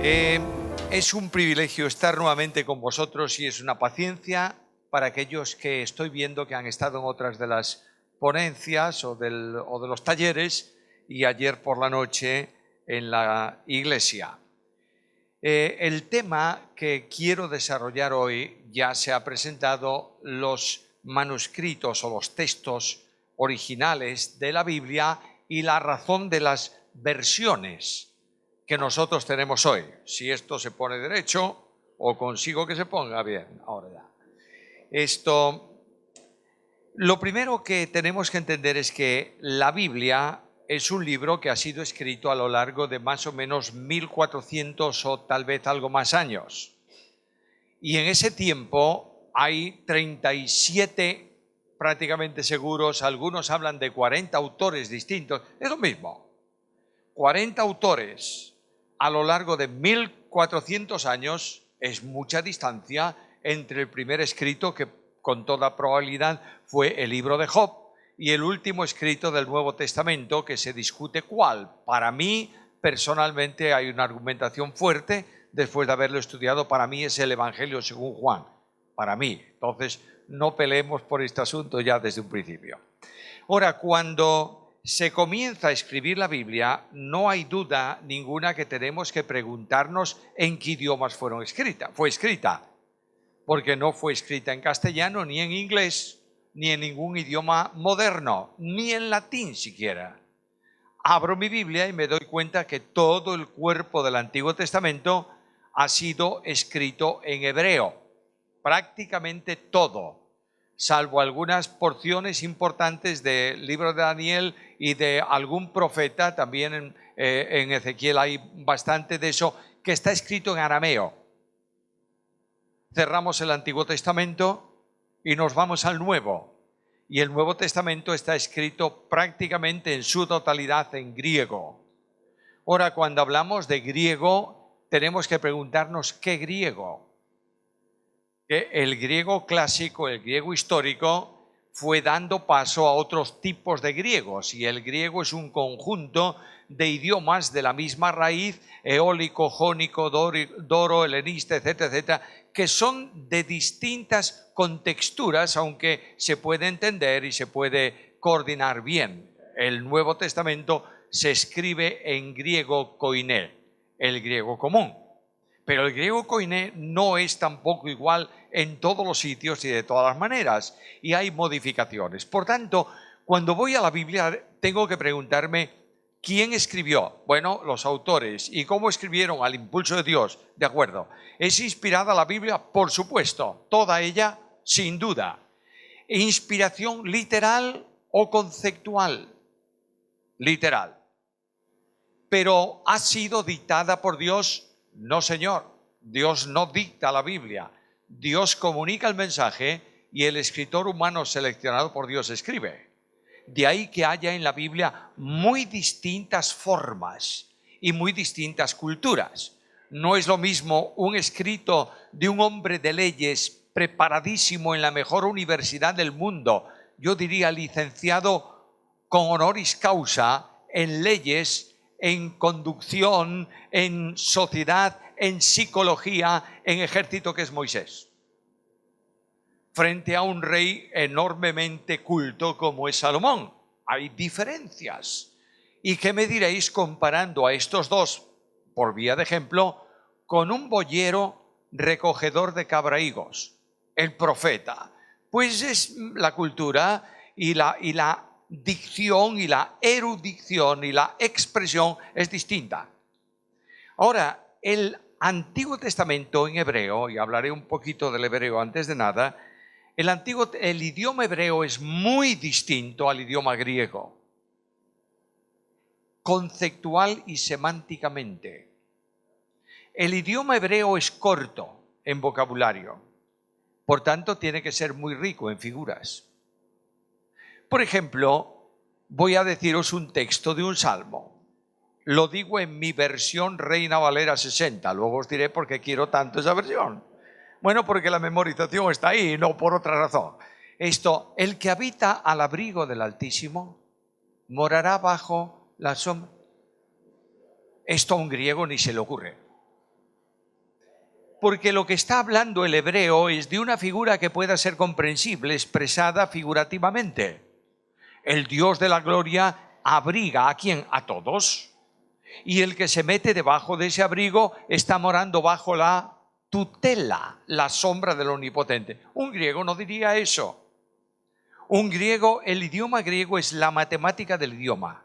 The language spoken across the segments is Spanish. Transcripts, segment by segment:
Eh, es un privilegio estar nuevamente con vosotros y es una paciencia para aquellos que estoy viendo que han estado en otras de las ponencias o de los talleres y ayer por la noche en la iglesia. El tema que quiero desarrollar hoy ya se ha presentado los manuscritos o los textos originales de la Biblia y la razón de las versiones que nosotros tenemos hoy. Si esto se pone derecho o consigo que se ponga bien. Ahora ya. Lo primero que tenemos que entender es que la Biblia es un libro que ha sido escrito a lo largo de más o menos 1400 o tal vez algo más años. Y en ese tiempo hay 37 prácticamente seguros, algunos hablan de 40 autores distintos, es lo mismo. 40 autores a lo largo de 1400 años es mucha distancia entre el primer escrito, que con toda probabilidad fue el libro de Job, y el último escrito del Nuevo Testamento, que se discute cuál. Para mí, personalmente, hay una argumentación fuerte, después de haberlo estudiado, para mí es el Evangelio según Juan, para mí. Entonces, no peleemos por este asunto ya desde un principio. Ahora, cuando se comienza a escribir la Biblia, no hay duda ninguna que tenemos que preguntarnos en qué idiomas fue escrita, porque no fue escrita en castellano, ni en inglés, ni en ningún idioma moderno, ni en latín siquiera. Abro mi Biblia y me doy cuenta que todo el cuerpo del Antiguo Testamento ha sido escrito en hebreo, prácticamente todo, salvo algunas porciones importantes del libro de Daniel y de algún profeta. También en Ezequiel hay bastante de eso, que está escrito en arameo. Cerramos el Antiguo Testamento y nos vamos al Nuevo. Y el Nuevo Testamento está escrito prácticamente en su totalidad en griego. Ahora, cuando hablamos de griego, tenemos que preguntarnos ¿qué griego? Que el griego clásico, el griego histórico, fue dando paso a otros tipos de griegos, y el griego es un conjunto de idiomas de la misma raíz, eólico, jónico, doro, helenista, etcétera, etcétera, que son de distintas contexturas, aunque se puede entender y se puede coordinar bien. El Nuevo Testamento se escribe en griego koiné, el griego común. Pero el griego koiné no es tampoco igual en todos los sitios y de todas las maneras, y hay modificaciones. Por tanto, cuando voy a la Biblia tengo que preguntarme ¿quién escribió? Bueno, los autores. ¿Y cómo escribieron? Al impulso de Dios, de acuerdo. ¿Es inspirada la Biblia? Por supuesto, toda ella, sin duda. ¿Inspiración literal o conceptual? Literal. ¿Pero ha sido dictada por Dios? No, señor. Dios no dicta la Biblia. Dios comunica el mensaje y el escritor humano seleccionado por Dios escribe. De ahí que haya en la Biblia muy distintas formas y muy distintas culturas. No es lo mismo un escrito de un hombre de leyes preparadísimo en la mejor universidad del mundo, yo diría licenciado con honoris causa en leyes, en conducción, en sociedad, en psicología, en ejército, que es Moisés, frente a un rey enormemente culto como es Salomón. Hay diferencias. ¿Y qué me diréis comparando a estos dos, por vía de ejemplo, con un boyero recogedor de cabrahigos, el profeta? Pues es la cultura y la dicción y la erudición y la expresión es distinta. Ahora, el Antiguo Testamento en hebreo, y hablaré un poquito del hebreo antes de nada, el idioma hebreo es muy distinto al idioma griego, conceptual y semánticamente. El idioma hebreo es corto en vocabulario, por tanto tiene que ser muy rico en figuras. Por ejemplo, voy a deciros un texto de un salmo. Lo digo en mi versión Reina Valera 60, luego os diré por qué quiero tanto esa versión. Bueno, porque la memorización está ahí, no por otra razón. El que habita al abrigo del Altísimo morará bajo la sombra. Esto a un griego ni se le ocurre. porque lo que está hablando el hebreo es de una figura que pueda ser comprensible, expresada figurativamente. El Dios de la gloria abriga ¿a quién? A todos. Y el que se mete debajo de ese abrigo está morando bajo la tutela, la sombra del Omnipotente. Un griego no diría eso. Un griego, el idioma griego es la matemática del idioma.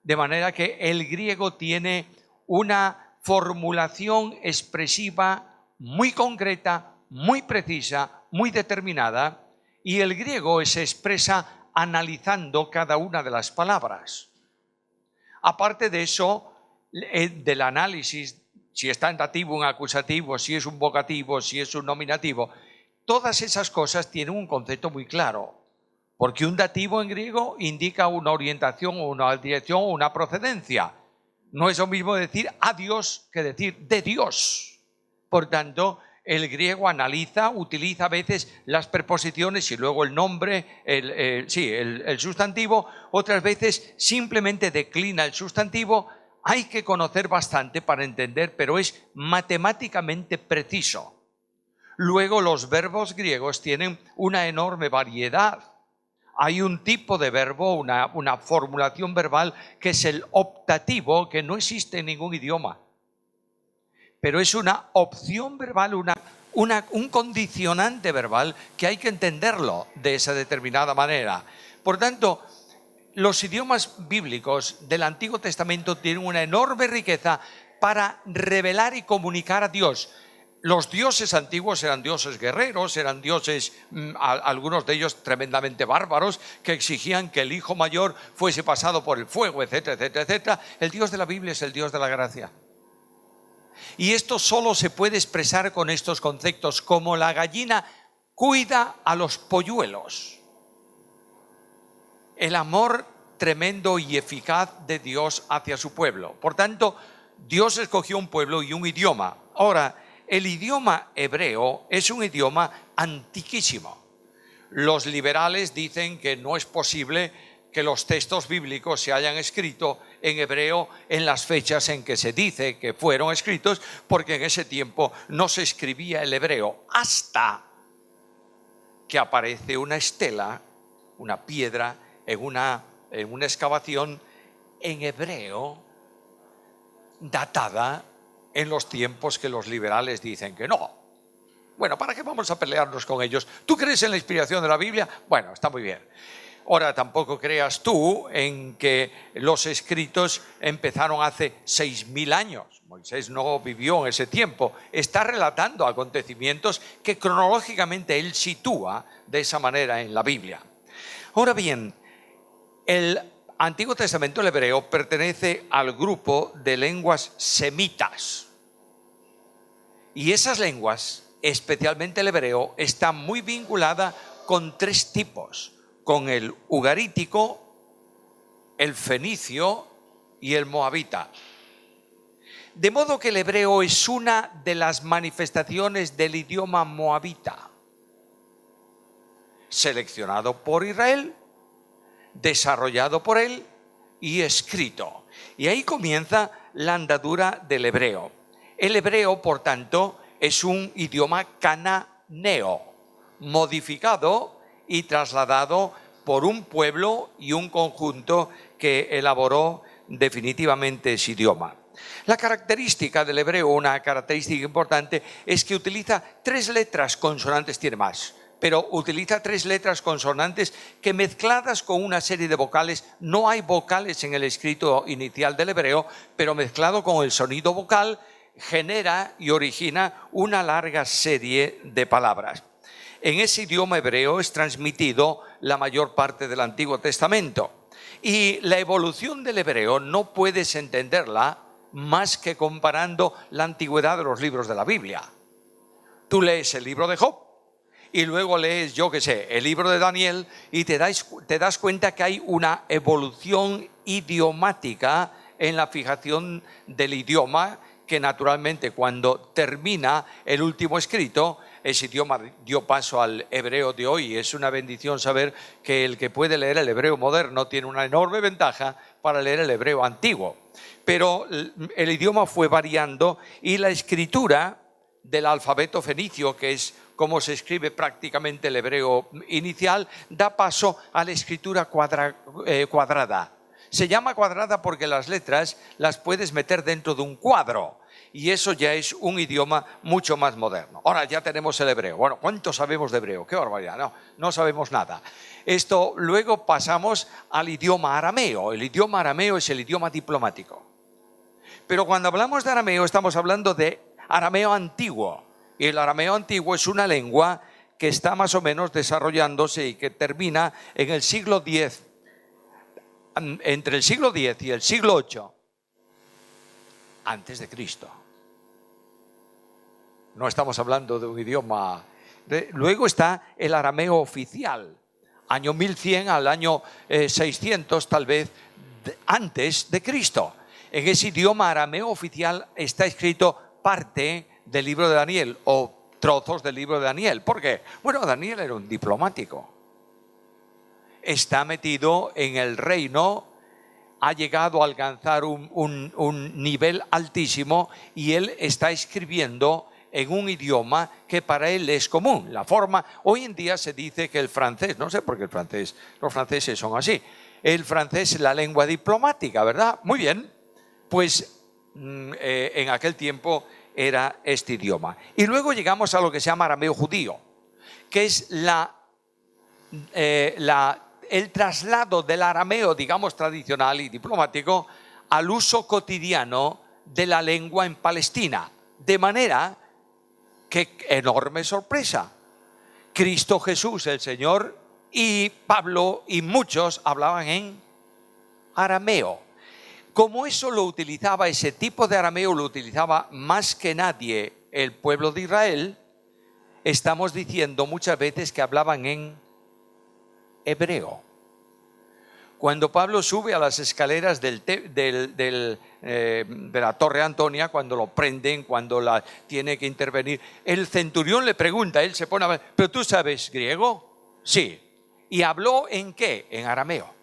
De manera que el griego tiene una formulación expresiva muy concreta, muy precisa, muy determinada, y el griego se expresa analizando cada una de las palabras. Aparte de eso, del análisis, si está en dativo, en acusativo, si es un vocativo, si es un nominativo, todas esas cosas tienen un concepto muy claro, porque un dativo en griego indica una orientación, una dirección o una procedencia. No es lo mismo decir a Dios que decir de Dios. Por tanto, el griego analiza, utiliza a veces las preposiciones y luego el nombre, el sustantivo. Otras veces simplemente declina el sustantivo. Hay que conocer bastante para entender, pero es matemáticamente preciso. Luego los verbos griegos tienen una enorme variedad. Hay un tipo de verbo, una formulación verbal que es el optativo, que no existe en ningún idioma. Pero es una opción verbal, un condicionante verbal que hay que entenderlo de esa determinada manera. Por tanto, los idiomas bíblicos del Antiguo Testamento tienen una enorme riqueza para revelar y comunicar a Dios. Los dioses antiguos eran dioses guerreros, eran dioses, algunos de ellos tremendamente bárbaros, que exigían que el hijo mayor fuese pasado por el fuego, etcétera, etcétera, etcétera. El Dios de la Biblia es el Dios de la gracia. Y esto solo se puede expresar con estos conceptos, como la gallina cuida a los polluelos. El amor tremendo y eficaz de Dios hacia su pueblo. Por tanto, Dios escogió un pueblo y un idioma. Ahora, el idioma hebreo es un idioma antiquísimo. Los liberales dicen que no es posible que los textos bíblicos se hayan escrito en hebreo en las fechas en que se dice que fueron escritos, porque en ese tiempo no se escribía el hebreo hasta que aparece una estela, una piedra, en una excavación en hebreo datada en los tiempos que los liberales dicen que no. Bueno, ¿para qué vamos a pelearnos con ellos? ¿Tú crees en la inspiración de la Biblia? Bueno, está muy bien. Ahora, tampoco creas tú en que los escritos empezaron hace 6.000 años. Moisés no vivió en ese tiempo. Está relatando acontecimientos que cronológicamente él sitúa de esa manera en la Biblia. Ahora bien, el Antiguo Testamento, el hebreo, pertenece al grupo de lenguas semitas. Y esas lenguas, especialmente el hebreo, está muy vinculada con tres tipos: con el ugarítico, el fenicio y el moabita. De modo que el hebreo es una de las manifestaciones del idioma moabita, seleccionado por Israel, desarrollado por él y escrito. Y ahí comienza la andadura del hebreo. El hebreo, por tanto, es un idioma cananeo, modificado y trasladado por un pueblo y un conjunto que elaboró definitivamente ese idioma. La característica del hebreo, una característica importante, es que utiliza 3 letras consonantes, tiene más, pero utiliza 3 letras consonantes que, mezcladas con una serie de vocales, no hay vocales en el escrito inicial del hebreo, pero mezclado con el sonido vocal genera y origina una larga serie de palabras. En ese idioma hebreo es transmitido la mayor parte del Antiguo Testamento. Y la evolución del hebreo no puedes entenderla más que comparando la antigüedad de los libros de la Biblia. Tú lees el libro de Job y luego lees, yo qué sé, el libro de Daniel, y te das cuenta que hay una evolución idiomática en la fijación del idioma, que naturalmente cuando termina el último escrito, ese idioma dio paso al hebreo de hoy. Es una bendición saber que el que puede leer el hebreo moderno tiene una enorme ventaja para leer el hebreo antiguo. Pero el idioma fue variando y la escritura del alfabeto fenicio, que es como se escribe prácticamente el hebreo inicial, da paso a la escritura cuadrada. Se llama cuadrada porque las letras las puedes meter dentro de un cuadro, y eso ya es un idioma mucho más moderno. Ahora ya tenemos el hebreo. Bueno, ¿cuánto sabemos de hebreo? ¡Qué barbaridad! No sabemos nada. Luego pasamos al idioma arameo. El idioma arameo es el idioma diplomático. Pero cuando hablamos de arameo estamos hablando de arameo antiguo. Y el arameo antiguo es una lengua que está más o menos desarrollándose y que termina en el siglo X. Entre el siglo X y el siglo VIII antes de Cristo. No estamos hablando de un idioma. Luego está el arameo oficial, año 1100 al año 600 tal vez antes de Cristo. En ese idioma arameo oficial está escrito parte del libro de Daniel o trozos del libro de Daniel. ¿Por qué? Bueno, Daniel era un diplomático. Está metido en el reino, ha llegado a alcanzar un nivel altísimo y él está escribiendo en un idioma que para él es común. La forma, hoy en día se dice que el francés, no sé por qué los franceses son así, el francés es la lengua diplomática, ¿verdad? Muy bien, pues en aquel tiempo era este idioma. Y luego llegamos a lo que se llama arameo judío, que es el traslado del arameo, digamos, tradicional y diplomático al uso cotidiano de la lengua en Palestina. De manera que, enorme sorpresa, Cristo Jesús, el Señor, y Pablo y muchos hablaban en arameo. Como eso lo utilizaba, ese tipo de arameo lo utilizaba más que nadie el pueblo de Israel, estamos diciendo muchas veces que hablaban en hebreo. Cuando Pablo sube a las escaleras de la Torre Antonia, cuando lo prenden, cuando tiene que intervenir, el centurión le pregunta, él se pone a ver, ¿pero tú sabes griego? Sí. ¿Y habló en qué? En arameo.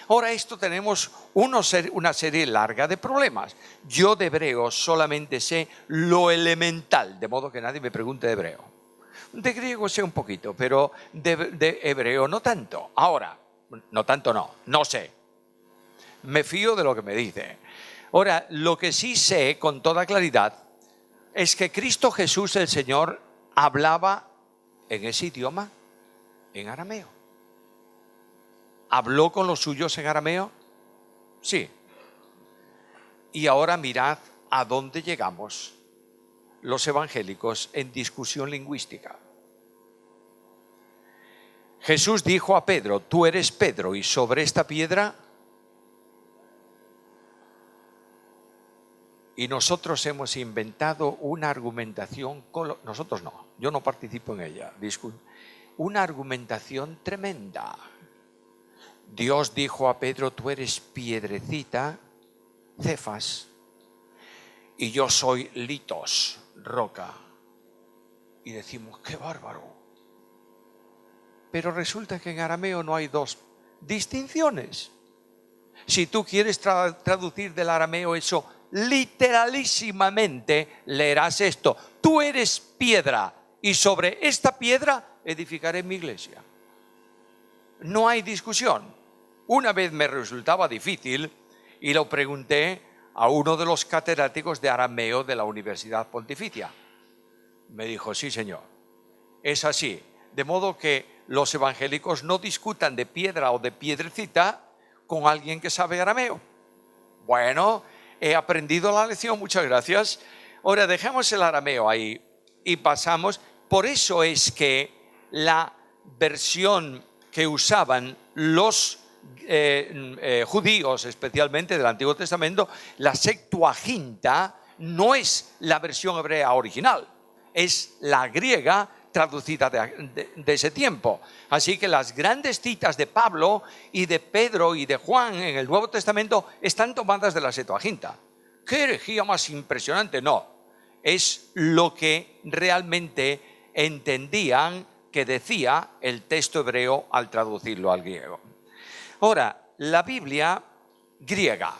Ahora tenemos una serie larga de problemas. Yo de hebreo solamente sé lo elemental, de modo que nadie me pregunte de hebreo. De griego sé un poquito, pero de hebreo no tanto. Ahora, no sé. Me fío de lo que me dice. Ahora, lo que sí sé con toda claridad es que Cristo Jesús, el Señor, hablaba en ese idioma, en arameo. ¿Habló con los suyos en arameo? Sí. Y ahora mirad a dónde llegamos los evangélicos en discusión lingüística. Jesús dijo a Pedro, tú eres Pedro, y sobre esta piedra. Y nosotros hemos inventado una argumentación, nosotros no, yo no participo en ella, una argumentación tremenda. Dios dijo a Pedro, tú eres piedrecita, Cefas, y yo soy litos, roca. Y decimos, qué bárbaro. Pero resulta que en arameo no hay dos distinciones. Si tú quieres traducir del arameo eso, literalísimamente leerás esto. Tú eres piedra y sobre esta piedra edificaré mi iglesia. No hay discusión. Una vez me resultaba difícil y lo pregunté a uno de los catedráticos de arameo de la Universidad Pontificia. Me dijo, sí señor, es así. De modo que los evangélicos no discutan de piedra o de piedrecita con alguien que sabe arameo. Bueno, he aprendido la lección, muchas gracias. Ahora dejemos el arameo ahí y pasamos. Por eso es que la versión que usaban los judíos, especialmente del Antiguo Testamento, la Septuaginta, no es la versión hebrea original, es la griega traducida de ese tiempo. Así que las grandes citas de Pablo y de Pedro y de Juan en el Nuevo Testamento están tomadas de la Septuaginta. ¿Qué herejía más impresionante? No, es lo que realmente entendían que decía el texto hebreo al traducirlo al griego. Ahora, la Biblia hebrea.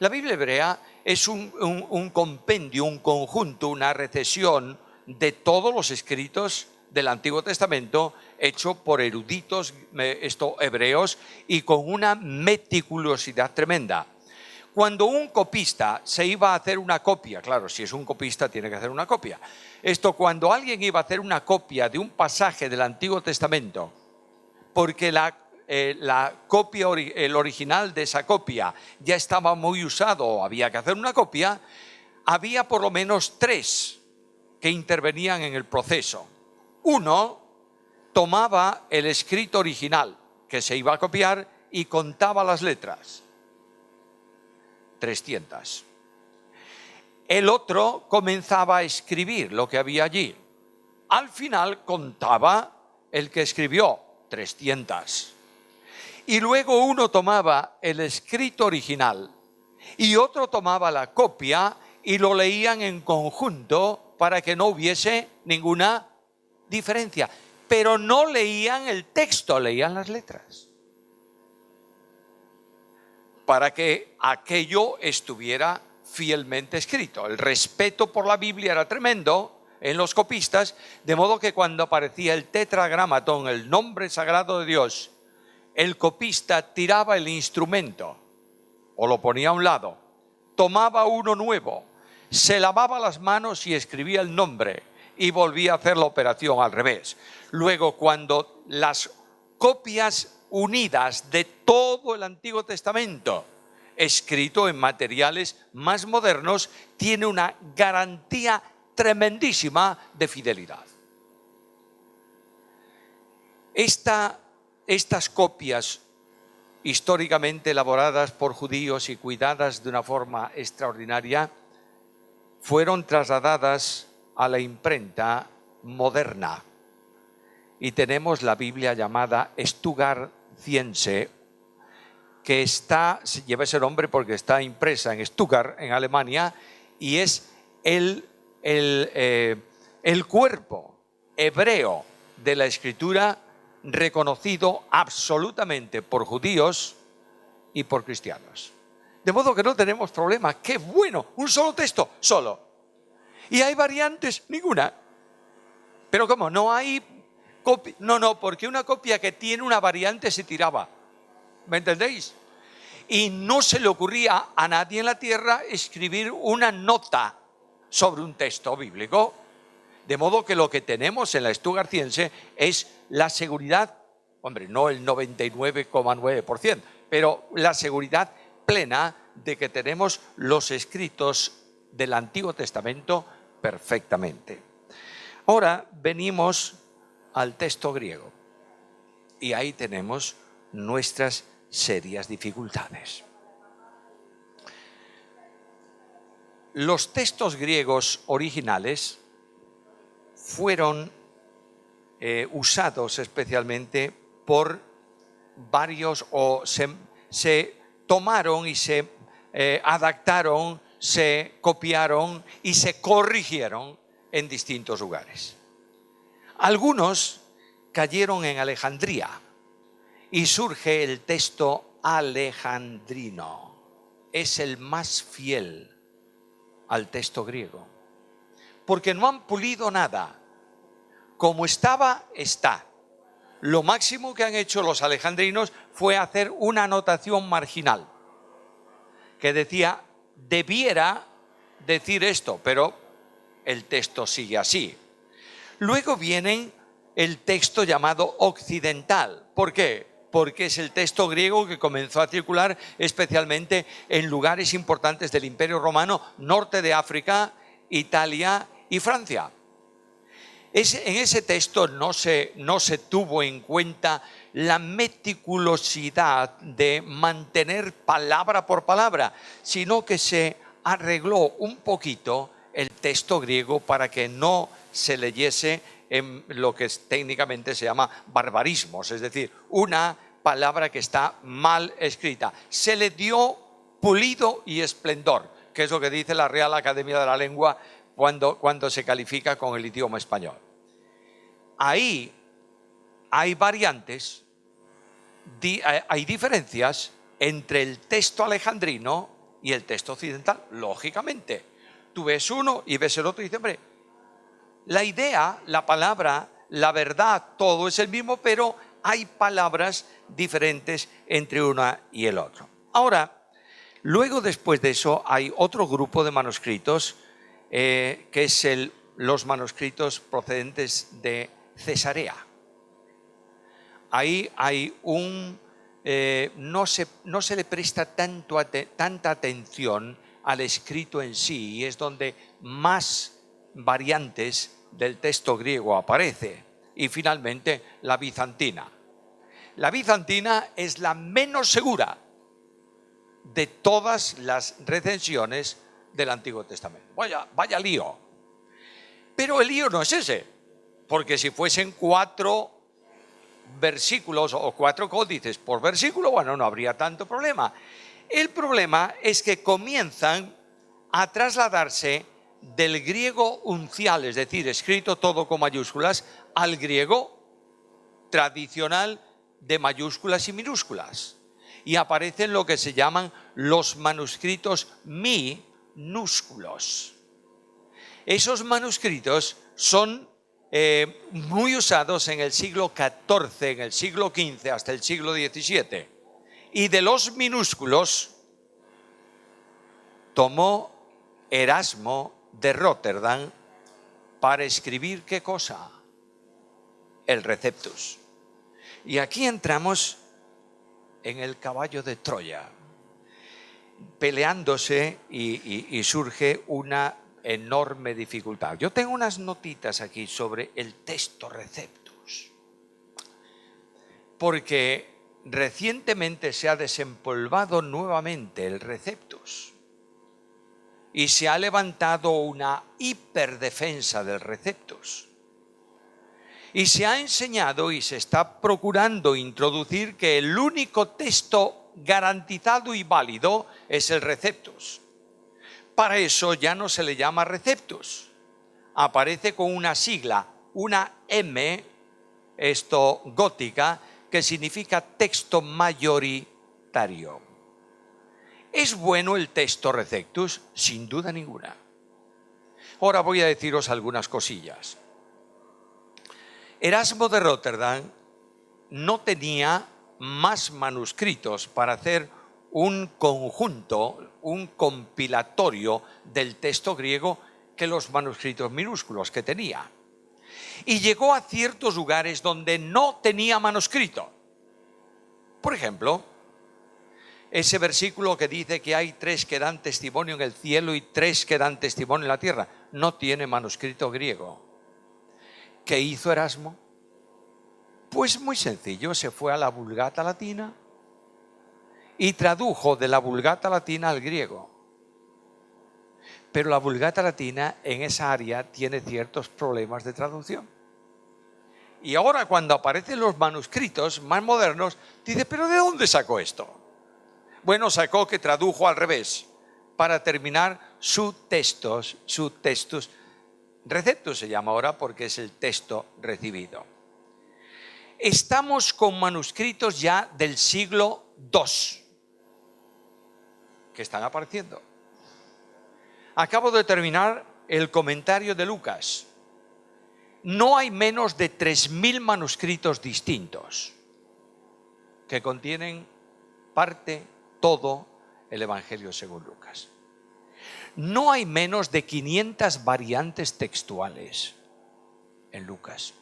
La Biblia hebrea es un compendio, un conjunto, una recesión de todos los escritos del Antiguo Testamento hecho por eruditos hebreos y con una meticulosidad tremenda. Cuando un copista se iba a hacer una copia, claro, si es un copista tiene que hacer una copia. Cuando alguien iba a hacer una copia de un pasaje del Antiguo Testamento, porque el original de esa copia ya estaba muy usado o había que hacer una copia, había por lo menos 3 que intervenían en el proceso. Uno tomaba el escrito original que se iba a copiar y contaba las letras. 300. El otro comenzaba a escribir lo que había allí. Al final contaba el que escribió, 300. Y luego uno tomaba el escrito original y otro tomaba la copia y lo leían en conjunto para que no hubiese ninguna diferencia. Pero no leían el texto, leían las letras, para que aquello estuviera fielmente escrito. El respeto por la Biblia era tremendo en los copistas, de modo que cuando aparecía el tetragramatón, el nombre sagrado de Dios, el copista tiraba el instrumento o lo ponía a un lado, tomaba uno nuevo, se lavaba las manos y escribía el nombre y volvía a hacer la operación al revés. Luego, cuando las copias unidas de todo el Antiguo Testamento, escrito en materiales más modernos, tiene una garantía tremendísima de fidelidad. Estas copias históricamente elaboradas por judíos y cuidadas de una forma extraordinaria fueron trasladadas a la imprenta moderna y tenemos la Biblia llamada Stuttgartiense, que lleva ese nombre porque está impresa en Stuttgart, en Alemania, y es el cuerpo hebreo de la Escritura reconocido absolutamente por judíos y por cristianos. De modo que no tenemos problema. ¡Qué bueno! Un solo texto, solo. ¿Y hay variantes? Ninguna. ¿Pero cómo? ¿No hay copia? No, porque una copia que tiene una variante se tiraba. ¿Me entendéis? Y no se le ocurría a nadie en la tierra escribir una nota sobre un texto bíblico. De modo que lo que tenemos en la Stuttgartiense es la seguridad, hombre, no el 99,9%, pero la seguridad plena de que tenemos los escritos del Antiguo Testamento perfectamente. Ahora venimos al texto griego y ahí tenemos nuestras serias dificultades. Los textos griegos originales fueron usados especialmente por varios, o se tomaron y se adaptaron, se copiaron y se corrigieron en distintos lugares. Algunos cayeron en Alejandría y surge el texto alejandrino. Es el más fiel al texto griego, porque no han pulido nada. Como estaba, está. Lo máximo que han hecho los alejandrinos fue hacer una anotación marginal que decía, debiera decir esto, pero el texto sigue así. Luego viene el texto llamado occidental. ¿Por qué? Porque es el texto griego que comenzó a circular especialmente en lugares importantes del Imperio Romano, norte de África, Italia y Francia. En ese texto no se tuvo en cuenta la meticulosidad de mantener palabra por palabra, sino que se arregló un poquito el texto griego para que no se leyese en lo que técnicamente se llama barbarismos, es decir, una palabra que está mal escrita. Se le dio pulido y esplendor, que es lo que dice la Real Academia de la Lengua cuando se califica con el idioma español. Ahí hay variantes, hay diferencias entre el texto alejandrino y el texto occidental, lógicamente. Tú ves uno y ves el otro y dices, hombre, la idea, la palabra, la verdad, todo es el mismo, pero hay palabras diferentes entre una y el otro. Ahora, luego después de eso hay otro grupo de manuscritos que es los manuscritos procedentes de Cesarea. Ahí hay no se le presta tanta atención al escrito en sí, y es donde más variantes del texto griego aparece. Y finalmente la bizantina. La bizantina es la menos segura de todas las recensiones del Antiguo Testamento. Vaya lío. Pero el lío no es ese, porque si fuesen 4 versículos o 4 códices por versículo, bueno, no habría tanto problema. El problema es que comienzan a trasladarse del griego uncial, es decir, escrito todo con mayúsculas, al griego tradicional de mayúsculas y minúsculas. Y aparecen lo que se llaman los manuscritos minúsculos. Esos manuscritos son muy usados en el siglo XIV, en el siglo XV, hasta el siglo XVII. Y de los minúsculos tomó Erasmo de Rotterdam para escribir ¿qué cosa? El Receptus. Y aquí entramos en el caballo de Troya, peleándose y surge una enorme dificultad. Yo tengo unas notitas aquí sobre el texto Receptus, porque recientemente se ha desempolvado nuevamente el Receptus y se ha levantado una hiperdefensa del Receptus. Y se ha enseñado y se está procurando introducir que el único texto garantizado y válido es el Receptus. Para eso ya no se le llama Receptus. Aparece con una sigla, una M, gótica, que significa texto mayoritario. ¿Es bueno el texto Receptus? Sin duda ninguna. Ahora voy a deciros algunas cosillas. Erasmo de Rotterdam no tenía más manuscritos para hacer un conjunto, un compilatorio del texto griego que los manuscritos minúsculos que tenía. Y llegó a ciertos lugares donde no tenía manuscrito. Por ejemplo, ese versículo que dice que hay 3 que dan testimonio en el cielo y 3 que dan testimonio en la tierra, no tiene manuscrito griego. ¿Qué hizo Erasmo? Pues muy sencillo, se fue a la Vulgata latina y tradujo de la Vulgata latina al griego. Pero la Vulgata latina en esa área tiene ciertos problemas de traducción. Y ahora cuando aparecen los manuscritos más modernos, dice, ¿pero de dónde sacó esto? Bueno, sacó que tradujo al revés para terminar su textus. Receptus se llama ahora porque es el texto recibido. Estamos con manuscritos ya del siglo II que están apareciendo. Acabo de terminar el comentario de Lucas. No hay menos de 3.000 manuscritos distintos que contienen todo el Evangelio según Lucas. No hay menos de 500 variantes textuales en Lucas.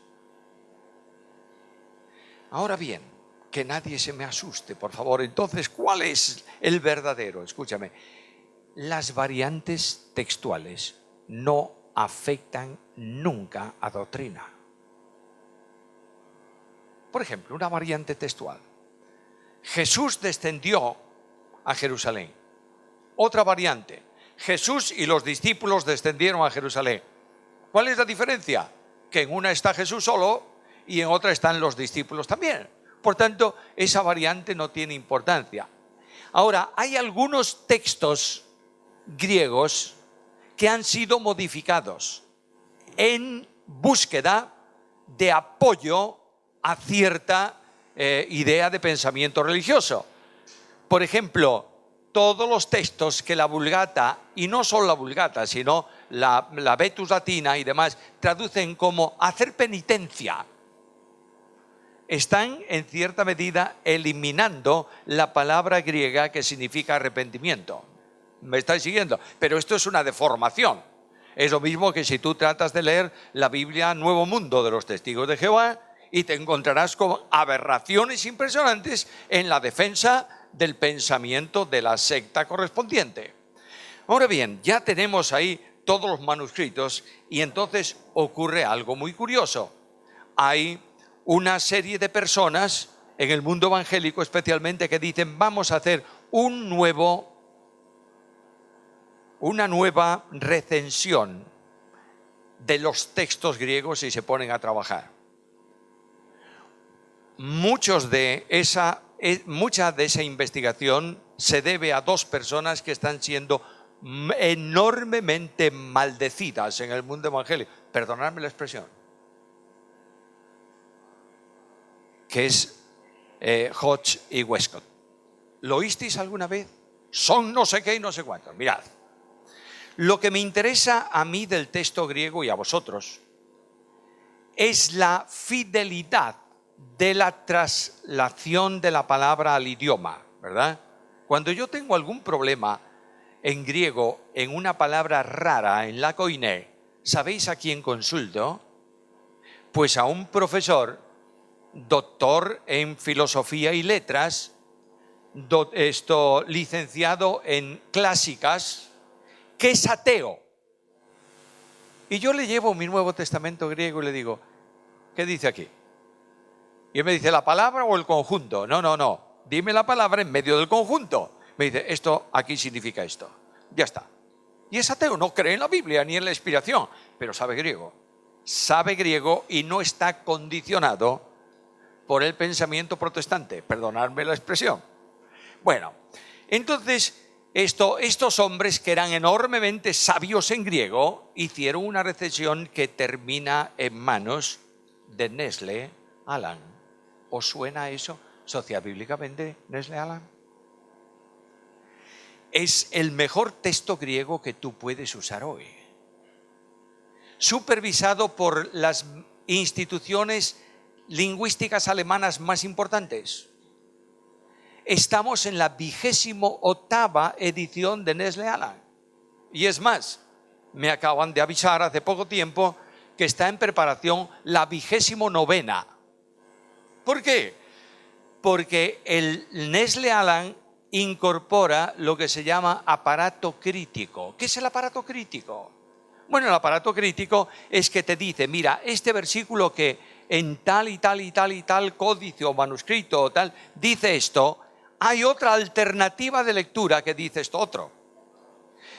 Ahora bien, que nadie se me asuste, por favor. Entonces, ¿cuál es el verdadero? Escúchame, las variantes textuales no afectan nunca a doctrina. Por ejemplo, una variante textual. Jesús descendió a Jerusalén. Otra variante. Jesús y los discípulos descendieron a Jerusalén. ¿Cuál es la diferencia? Que en una está Jesús solo y en otra están los discípulos también. Por tanto, esa variante no tiene importancia. Ahora, hay algunos textos griegos que han sido modificados en búsqueda de apoyo a cierta idea de pensamiento religioso. Por ejemplo, todos los textos que la Vulgata, y no solo la Vulgata, sino la Vetus Latina y demás, traducen como hacer penitencia, están en cierta medida eliminando la palabra griega que significa arrepentimiento. ¿Me estáis siguiendo? Pero esto es una deformación. Es lo mismo que si tú tratas de leer la Biblia Nuevo Mundo de los Testigos de Jehová y te encontrarás con aberraciones impresionantes en la defensa del pensamiento de la secta correspondiente. Ahora bien, ya tenemos ahí todos los manuscritos y entonces ocurre algo muy curioso. Hay una serie de personas en el mundo evangélico especialmente que dicen vamos a hacer una nueva recensión de los textos griegos y se ponen a trabajar. Mucha de esa investigación se debe a dos personas que están siendo enormemente maldecidas en el mundo evangélico. Perdonadme la expresión. Que es Hodge y Westcott. ¿Lo oísteis alguna vez? Son no sé qué y no sé cuántos. Mirad. Lo que me interesa a mí del texto griego y a vosotros es la fidelidad de la traslación de la palabra al idioma, ¿verdad? Cuando yo tengo algún problema en griego, en una palabra rara, en la koiné, ¿sabéis a quién consulto? Pues a un profesor, doctor en filosofía y letras, licenciado en clásicas, que es ateo. Y yo le llevo mi Nuevo Testamento griego y le digo, ¿qué dice aquí? Y él me dice, ¿la palabra o el conjunto? No, dime la palabra en medio del conjunto. Me dice, esto aquí significa esto. Ya está. Y es ateo, no cree en la Biblia ni en la inspiración, pero sabe griego. Sabe griego y no está condicionado por el pensamiento protestante. Perdonadme la expresión. Bueno, entonces estos hombres que eran enormemente sabios en griego hicieron una recensión que termina en manos de Nestle Aland. ¿Os suena eso sociobíblicamente, Nestle Aland? Es el mejor texto griego que tú puedes usar hoy. Supervisado por las instituciones lingüísticas alemanas más importantes. Estamos en la 28ª edición de Nestle Aland. Y es más, me acaban de avisar hace poco tiempo que está en preparación la 29ª. ¿Por qué? Porque el Nestle Aland incorpora lo que se llama aparato crítico. ¿Qué es el aparato crítico? Bueno, el aparato crítico es que te dice, mira, este versículo que en tal y tal y tal y tal códice o manuscrito o tal dice esto, hay otra alternativa de lectura que dice esto otro.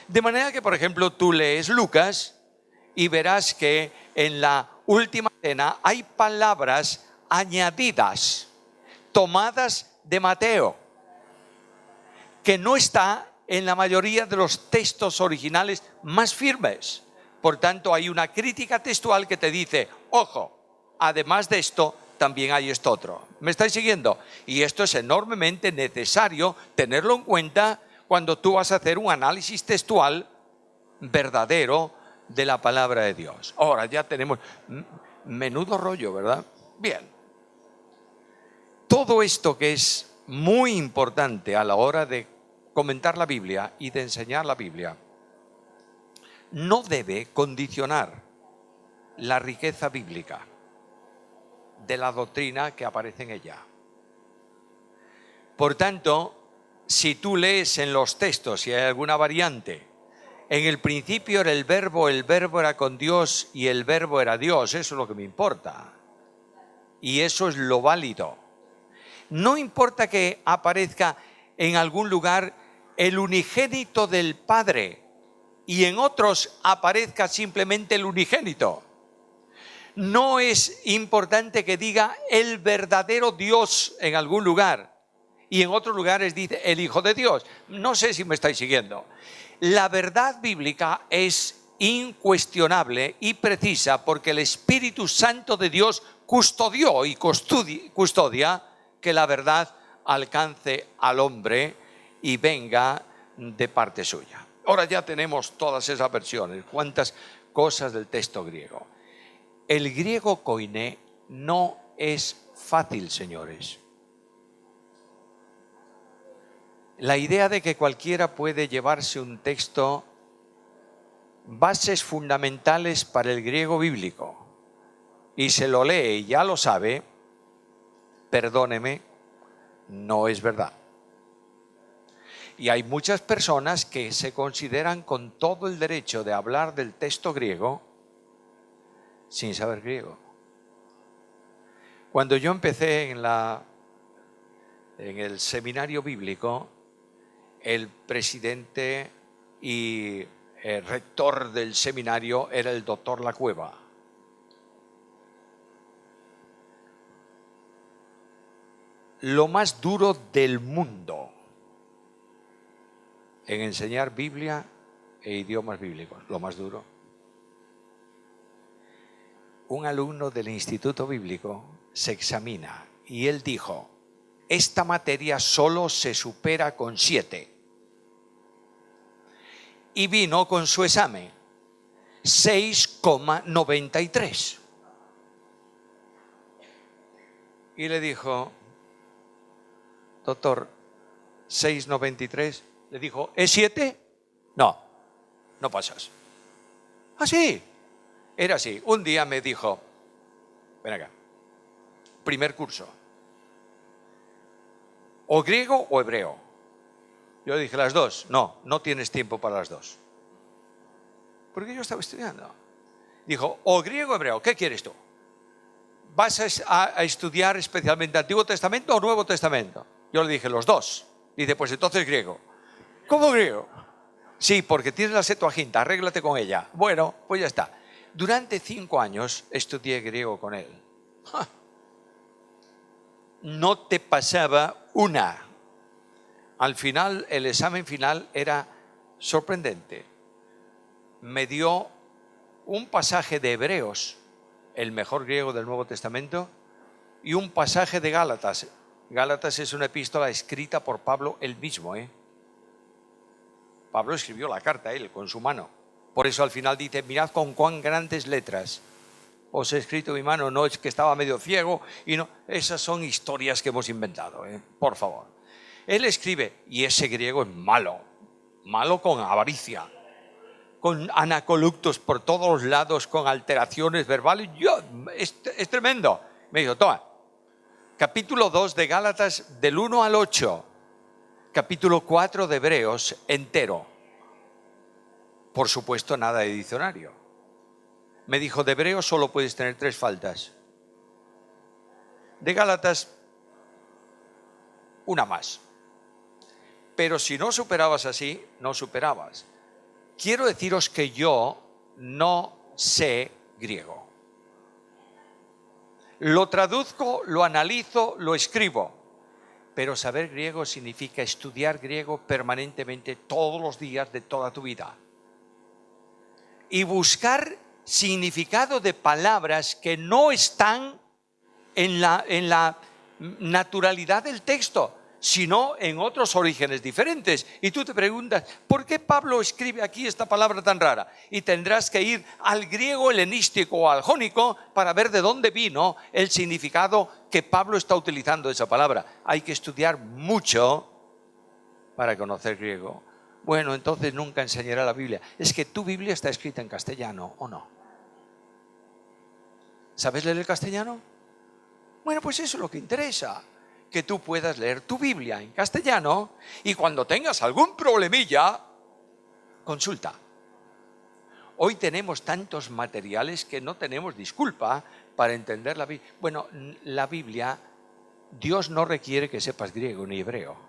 De manera que, por ejemplo, tú lees Lucas y verás que en la última cena hay palabras añadidas, tomadas de Mateo, que no está en la mayoría de los textos originales más firmes. Por tanto, hay una crítica textual que te dice, ojo, además de esto, también hay esto otro. ¿Me estáis siguiendo? Y esto es enormemente necesario tenerlo en cuenta cuando tú vas a hacer un análisis textual verdadero de la palabra de Dios. Ahora ya tenemos menudo rollo, ¿verdad? Bien. Todo esto que es muy importante a la hora de comentar la Biblia y de enseñar la Biblia, no debe condicionar la riqueza bíblica de la doctrina que aparece en ella. Por tanto, si tú lees en los textos, si hay alguna variante, en el principio era el verbo era con Dios y el verbo era Dios, eso es lo que me importa. Y eso es lo válido. No importa que aparezca en algún lugar el unigénito del Padre y en otros aparezca simplemente el unigénito. No es importante que diga el verdadero Dios en algún lugar y en otros lugares dice el Hijo de Dios. No sé si me estáis siguiendo. La verdad bíblica es incuestionable y precisa porque el Espíritu Santo de Dios custodió y custodia que la verdad alcance al hombre y venga de parte suya. Ahora ya tenemos todas esas versiones, cuántas cosas del texto griego. El griego koiné no es fácil, señores. La idea de que cualquiera puede llevarse un texto, bases fundamentales para el griego bíblico, y se lo lee y ya lo sabe, perdóneme, no es verdad. Y hay muchas personas que se consideran con todo el derecho de hablar del texto griego sin saber griego. Cuando yo empecé en el seminario bíblico, el presidente y el rector del seminario era el doctor Lacueva. Lo más duro del mundo en enseñar Biblia e idiomas bíblicos, lo más duro. Un alumno del Instituto Bíblico se examina y él dijo: esta materia solo se supera con 7. Y vino con su examen 6,93. Y le dijo: doctor, 6,93. Le dijo: ¿es 7? No, no pasas. Así, era así. Un día me dijo: ven acá, primer curso, o griego o hebreo. Yo dije: las dos. No, no tienes tiempo para las dos. Porque yo estaba estudiando. Dijo: o griego o hebreo, ¿qué quieres tú? ¿Vas a estudiar especialmente Antiguo Testamento o Nuevo Testamento? Yo le dije: los dos. Dice: pues entonces griego. ¿Cómo griego? Sí, porque tienes la Septuaginta, arréglate con ella. Bueno, pues ya está. Durante 5 años estudié griego con él. No te pasaba una. Al final, el examen final era sorprendente. Me dio un pasaje de Hebreos, el mejor griego del Nuevo Testamento, y un pasaje de Gálatas. Gálatas es una epístola escrita por Pablo él mismo, Pablo escribió la carta él con su mano. Por eso al final dice: mirad con cuán grandes letras os he escrito mi mano, no es que estaba medio ciego y no. Esas son historias que hemos inventado, por favor. Él escribe, y ese griego es malo, malo con avaricia, con anacoluctos por todos los lados, con alteraciones verbales. Es tremendo. Me dijo: toma, capítulo 2 de Gálatas del 1 al 8, capítulo 4 de Hebreos entero. Por supuesto, nada de diccionario. Me dijo: de Hebreos solo puedes tener 3 faltas. De Gálatas, una más. Pero si no superabas así, no superabas. Quiero deciros que yo no sé griego. Lo traduzco, lo analizo, lo escribo. Pero saber griego significa estudiar griego permanentemente todos los días de toda tu vida. Y buscar significado de palabras que no están en la naturalidad del texto, sino en otros orígenes diferentes. Y tú te preguntas: ¿por qué Pablo escribe aquí esta palabra tan rara? Y tendrás que ir al griego helenístico o al jónico para ver de dónde vino el significado que Pablo está utilizando esa palabra. Hay que estudiar mucho para conocer griego. Bueno, entonces nunca enseñará la Biblia. Es que tu Biblia está escrita en castellano, ¿o no? ¿Sabes leer el castellano? Bueno, pues eso es lo que interesa, que tú puedas leer tu Biblia en castellano y cuando tengas algún problemilla, consulta. Hoy tenemos tantos materiales que no tenemos disculpa para entender la Biblia. Bueno, la Biblia, Dios no requiere que sepas griego ni hebreo.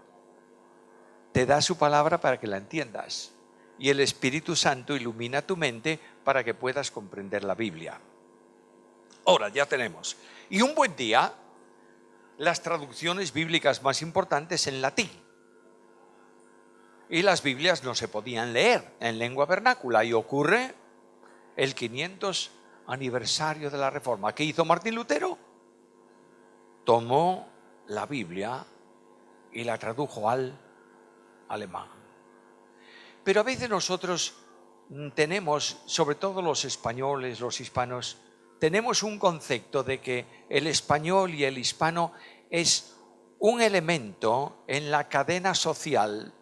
Te da su palabra para que la entiendas y el Espíritu Santo ilumina tu mente para que puedas comprender la Biblia. Ahora ya tenemos. Y un buen día, las traducciones bíblicas más importantes en latín. Y las Biblias no se podían leer en lengua vernácula. Y ocurre el 500 aniversario de la Reforma. ¿Qué hizo Martín Lutero? Tomó la Biblia y la tradujo al alemán. Pero a veces nosotros tenemos, sobre todo los españoles, los hispanos, tenemos un concepto de que el español y el hispano es un elemento en la cadena social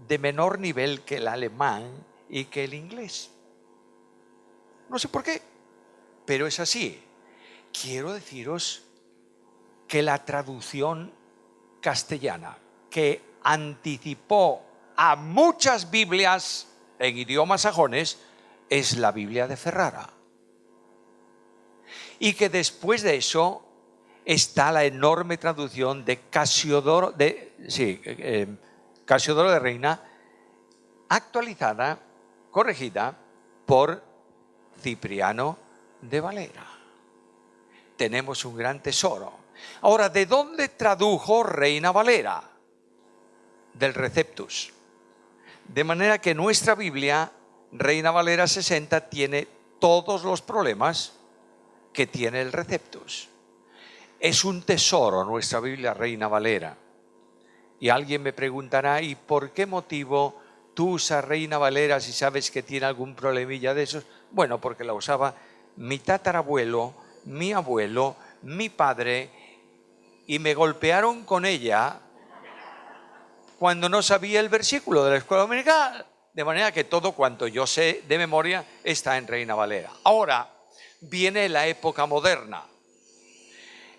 de menor nivel que el alemán y que el inglés. No sé por qué, pero es así. Quiero deciros que la traducción castellana, que anticipó a muchas Biblias en idiomas sajones, es la Biblia de Ferrara. Y que después de eso está la enorme traducción de Casiodoro de Reina, actualizada, corregida por Cipriano de Valera. Tenemos un gran tesoro. Ahora, ¿de dónde tradujo Reina Valera? Del Receptus. De manera que nuestra Biblia, Reina Valera 60, tiene todos los problemas que tiene el Receptus. Es un tesoro nuestra Biblia, Reina Valera. Y alguien me preguntará, ¿y por qué motivo tú usas Reina Valera si sabes que tiene algún problemilla de esos? Bueno, porque la usaba mi tatarabuelo, mi abuelo, mi padre, y me golpearon con ella cuando no sabía el versículo de la escuela dominical. De manera que todo cuanto yo sé de memoria está en Reina Valera. Ahora viene la época moderna,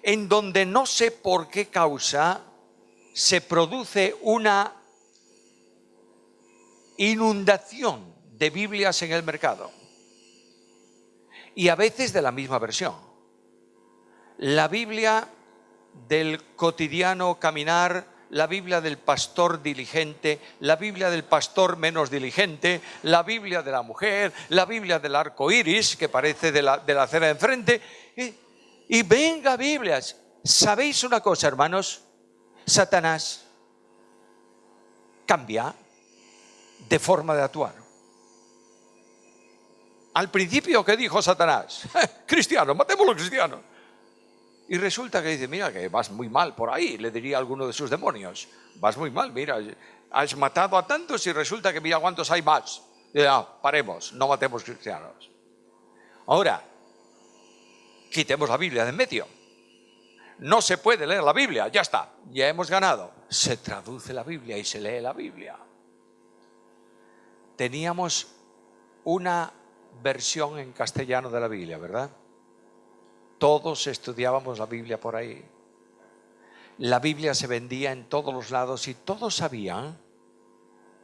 en donde no sé por qué causa se produce una inundación de Biblias en el mercado. Y a veces de la misma versión. La Biblia del cotidiano caminar, la Biblia del pastor diligente, la Biblia del pastor menos diligente, la Biblia de la mujer, la Biblia del arco iris, que parece de la acera de enfrente. Y venga Biblias. ¿Sabéis una cosa, hermanos? Satanás cambia de forma de actuar. Al principio, ¿qué dijo Satanás? Cristianos, matemos a los cristianos. Y resulta que dice, mira que vas muy mal por ahí, le diría a alguno de sus demonios. Vas muy mal, mira, has matado a tantos y resulta que mira cuántos hay más. Y dice, paremos, no matemos cristianos. Ahora, quitemos la Biblia de en medio. No se puede leer la Biblia, ya está, ya hemos ganado. Se traduce la Biblia y se lee la Biblia. Teníamos una versión en castellano de la Biblia, ¿verdad? Todos estudiábamos la Biblia por ahí. La Biblia se vendía en todos los lados y todos sabían,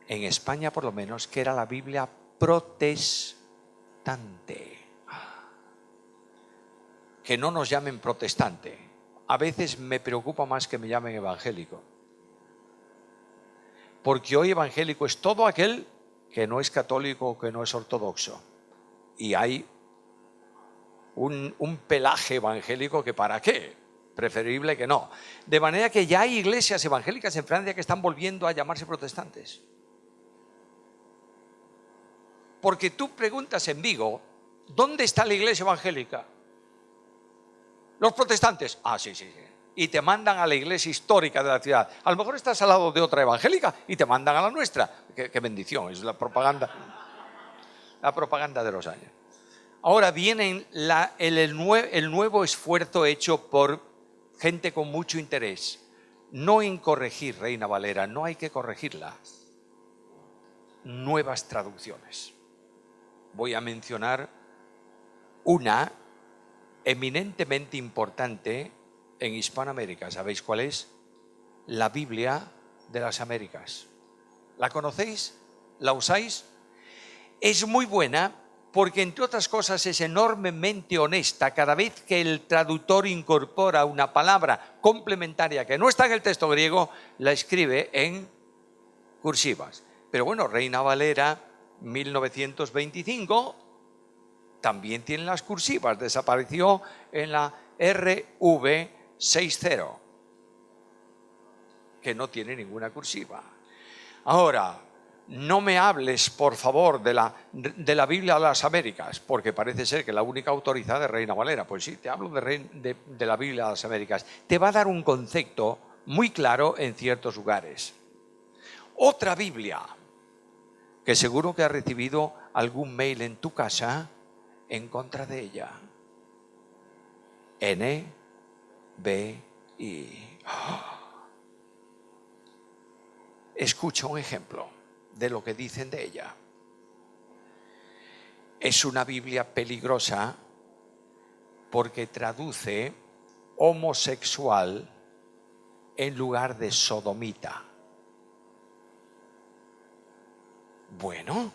en España por lo menos, que era la Biblia protestante. Que no nos llamen protestante. A veces me preocupa más que me llamen evangélico. Porque hoy evangélico es todo aquel que no es católico o que no es ortodoxo. Y hay un pelaje evangélico que ¿para qué? Preferible que no. De manera que ya hay iglesias evangélicas en Francia que están volviendo a llamarse protestantes. Porque tú preguntas en Vigo, ¿dónde está la iglesia evangélica? Los protestantes. Sí. Y te mandan a la iglesia histórica de la ciudad. A lo mejor estás al lado de otra evangélica y te mandan a la nuestra. Qué bendición, es la propaganda de los años. Ahora viene el nuevo esfuerzo hecho por gente con mucho interés. No en corregir Reina Valera, no hay que corregirla. Nuevas traducciones. Voy a mencionar una eminentemente importante en Hispanoamérica. ¿Sabéis cuál es? La Biblia de las Américas. ¿La conocéis? ¿La usáis? Es muy buena porque, entre otras cosas, es enormemente honesta. Cada vez que el traductor incorpora una palabra complementaria que no está en el texto griego, la escribe en cursivas. Pero bueno, Reina Valera 1925 también tiene las cursivas. Desapareció en la RV60, que no tiene ninguna cursiva. Ahora, no me hables, por favor, de la Biblia de las Américas, porque parece ser que la única autorizada es Reina Valera. Pues sí, te hablo de la Biblia de las Américas. Te va a dar un concepto muy claro en ciertos lugares. Otra Biblia que seguro que has recibido algún mail en tu casa en contra de ella. NBI. Escucha un ejemplo de lo que dicen de ella. Es una Biblia peligrosa porque traduce homosexual en lugar de sodomita. Bueno,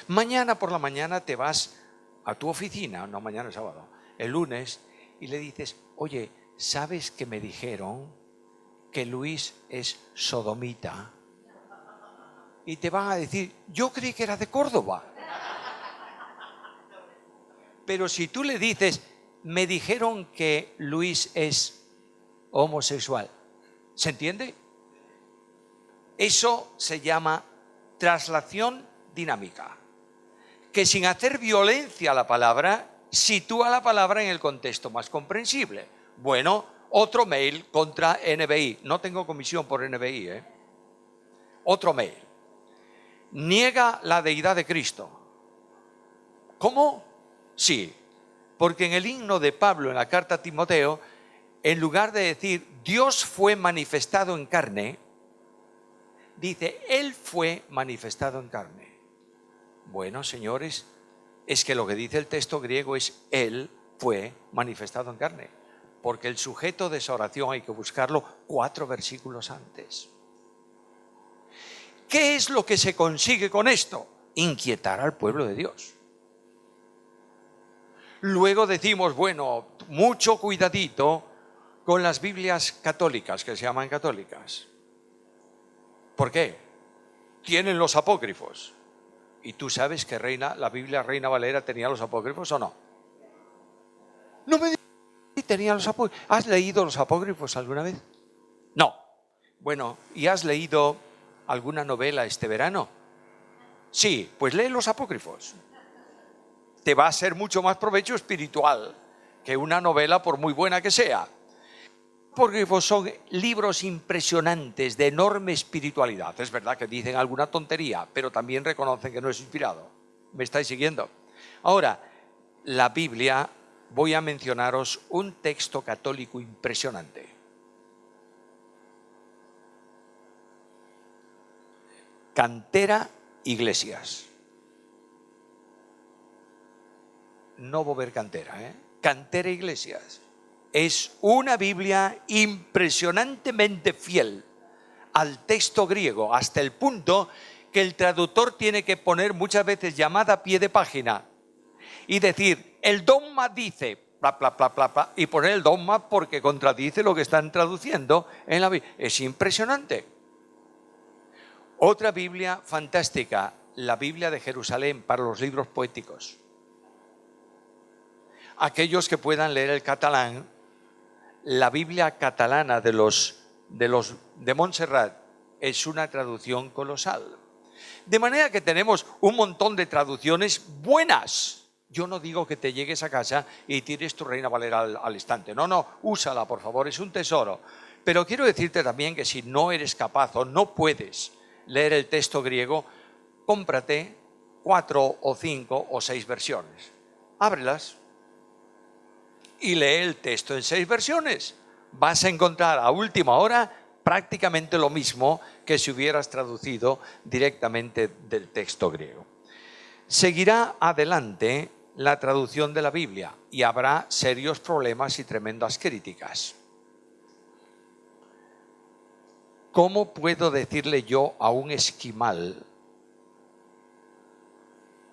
mañana por la mañana te vas a tu oficina, no mañana es sábado, el lunes, y le dices, oye, ¿sabes que me dijeron que Luis es sodomita? Y te van a decir, yo creí que era de Córdoba. Pero si tú le dices, me dijeron que Luis es homosexual, ¿se entiende? Eso se llama traslación dinámica, que sin hacer violencia a la palabra, sitúa la palabra en el contexto más comprensible. Bueno, otro mail contra NBI. No tengo comisión por NBI, ¿eh? Otro mail. Niega la deidad de Cristo. ¿Cómo? Sí, porque en el himno de Pablo, en la carta a Timoteo, en lugar de decir Dios fue manifestado en carne, dice Él fue manifestado en carne. Bueno, señores, es que lo que dice el texto griego es Él fue manifestado en carne, porque el sujeto de esa oración hay que buscarlo 4 versículos antes. ¿Qué es lo que se consigue con esto? Inquietar al pueblo de Dios. Luego decimos, bueno, mucho cuidadito con las Biblias católicas, que se llaman católicas. ¿Por qué? Tienen los apócrifos. ¿Y tú sabes que la Biblia Reina Valera tenía los apócrifos o no? No me digas si tenía los apócrifos. ¿Has leído los apócrifos alguna vez? No. Bueno, ¿y has leído alguna novela este verano? Sí, pues lee los apócrifos. Te va a ser mucho más provecho espiritual que una novela por muy buena que sea. Apócrifos son libros impresionantes de enorme espiritualidad. Es verdad que dicen alguna tontería, pero también reconocen que no es inspirado. ¿Me estáis siguiendo? Ahora, la Biblia, voy a mencionaros un texto católico impresionante. Cantera Iglesias. No Bover Cantera, ¿eh? Cantera Iglesias. Es una Biblia impresionantemente fiel al texto griego, hasta el punto que el traductor tiene que poner muchas veces llamada a pie de página y decir, el dogma dice, bla, bla, bla, bla, bla, y poner el dogma porque contradice lo que están traduciendo en la Biblia. Es impresionante. Otra Biblia fantástica, la Biblia de Jerusalén para los libros poéticos. Aquellos que puedan leer el catalán, la Biblia catalana de Montserrat es una traducción colosal. De manera que tenemos un montón de traducciones buenas. Yo no digo que te llegues a casa y tires tu Reina Valera al estante. No, úsala, por favor, es un tesoro. Pero quiero decirte también que si no eres capaz o no puedes leer el texto griego, cómprate 4 o 5 o 6 versiones. Ábrelas y lee el texto en 6 versiones. Vas a encontrar a última hora prácticamente lo mismo que si hubieras traducido directamente del texto griego. Seguirá adelante la traducción de la Biblia y habrá serios problemas y tremendas críticas. ¿Cómo puedo decirle yo a un esquimal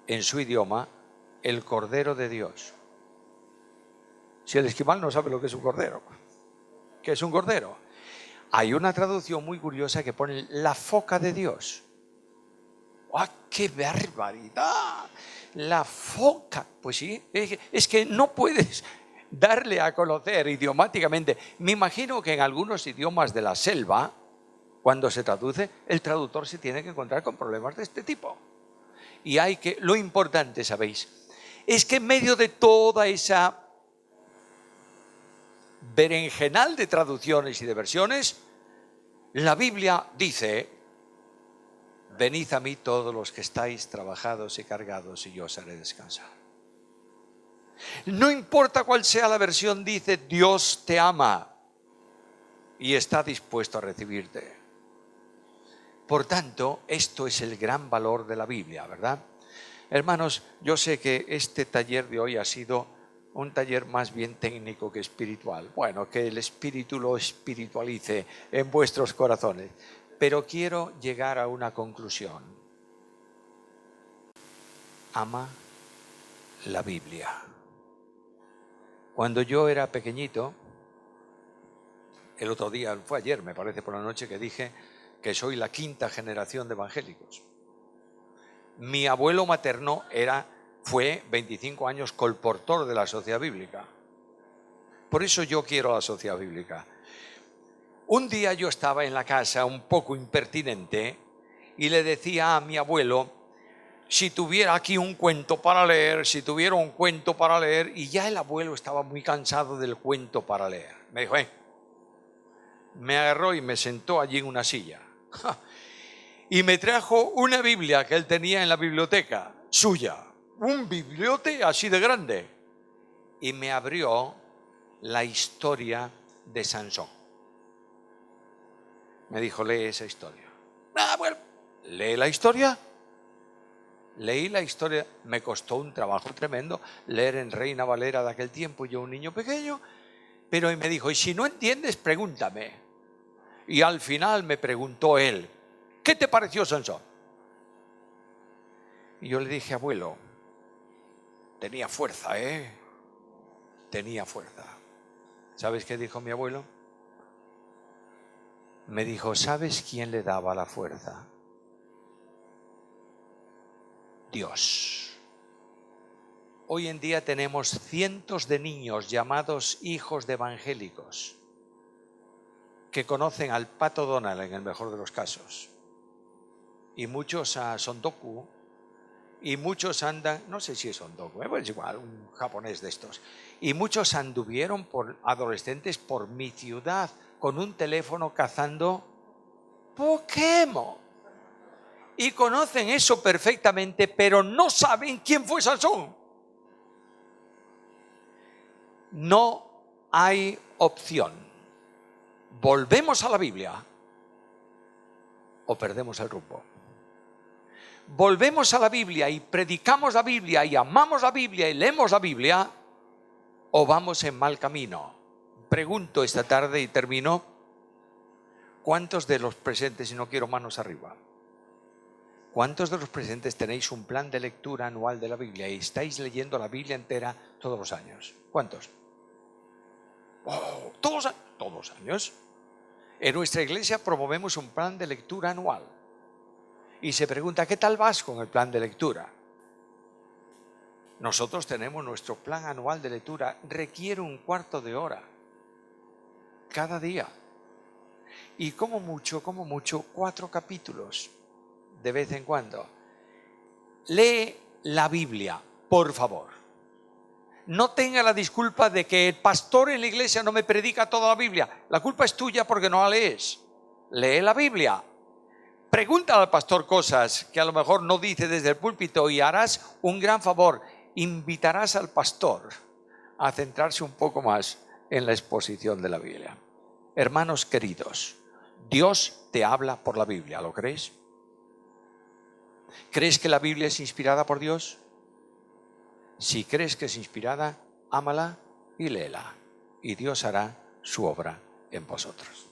en su idioma el Cordero de Dios? Si el esquimal no sabe lo que es un cordero. ¿Qué es un cordero? Hay una traducción muy curiosa que pone la foca de Dios. ¡Ah, qué barbaridad! La foca. Pues sí, es que no puedes darle a conocer idiomáticamente. Me imagino que en algunos idiomas de la selva, cuando se traduce, el traductor se tiene que encontrar con problemas de este tipo. Y lo importante, ¿sabéis? Es que en medio de toda esa berenjenal de traducciones y de versiones, la Biblia dice, Venid a mí todos los que estáis trabajados y cargados, y yo os haré descansar. No importa cuál sea la versión, dice: Dios te ama y está dispuesto a recibirte. Por tanto, esto es el gran valor de la Biblia, ¿verdad? Hermanos, yo sé que este taller de hoy ha sido un taller más bien técnico que espiritual. Bueno, que el Espíritu lo espiritualice en vuestros corazones. Pero quiero llegar a una conclusión. Ama la Biblia. Cuando yo era pequeñito, el otro día, fue ayer, me parece, por la noche, que dije que soy la 5ª generación de evangélicos. Mi abuelo materno fue 25 años colportor de la Sociedad Bíblica. Por eso yo quiero la Sociedad Bíblica. Un día yo estaba en la casa un poco impertinente y le decía a mi abuelo: si tuviera aquí un cuento para leer, si tuviera un cuento para leer, y ya el abuelo estaba muy cansado del cuento para leer. Me dijo, me agarró y me sentó allí en una silla. Y me trajo una Biblia que él tenía en la biblioteca suya, un bibliote así de grande, y me abrió la historia de Sansón. Me dijo: lee esa historia. Bueno, lee la historia. Leí la historia, me costó un trabajo tremendo leer en Reina Valera de aquel tiempo, yo un niño pequeño, pero me dijo: y si no entiendes, pregúntame. Y al final me preguntó él: ¿qué te pareció Sansón? Y yo le dije: abuelo, tenía fuerza, tenía fuerza. ¿Sabes qué dijo mi abuelo? Me dijo: ¿sabes quién le daba la fuerza? Dios. Hoy en día tenemos cientos de niños llamados hijos de evangélicos que conocen al Pato Donald en el mejor de los casos, y muchos a Sondoku, y muchos andan, no sé si es Sondoku, es igual, un japonés de estos, y muchos anduvieron por adolescentes por mi ciudad con un teléfono cazando Pokémon. Y conocen eso perfectamente, pero no saben quién fue Sansón. No hay opción. ¿Volvemos a la Biblia o perdemos el rumbo? ¿Volvemos a la Biblia y predicamos la Biblia y amamos la Biblia y leemos la Biblia, o vamos en mal camino? Pregunto esta tarde y termino: ¿cuántos de los presentes, y no quiero manos arriba, cuántos de los presentes tenéis un plan de lectura anual de la Biblia y estáis leyendo la Biblia entera todos los años? ¿Cuántos? Todos los años. En nuestra iglesia promovemos un plan de lectura anual. Y se pregunta: ¿qué tal vas con el plan de lectura? Nosotros tenemos nuestro plan anual de lectura. Requiere un cuarto de hora cada día. Y como mucho, 4 capítulos de vez en cuando. Lee la Biblia, por favor. No tenga la disculpa de que el pastor en la iglesia no me predica toda la Biblia. La culpa es tuya porque no la lees. Lee la Biblia. Pregunta al pastor cosas que a lo mejor no dice desde el púlpito y harás un gran favor. Invitarás al pastor a centrarse un poco más en la exposición de la Biblia. Hermanos queridos, Dios te habla por la Biblia, ¿lo crees? ¿Crees que la Biblia es inspirada por Dios? Si crees que es inspirada, ámala y léela, y Dios hará su obra en vosotros.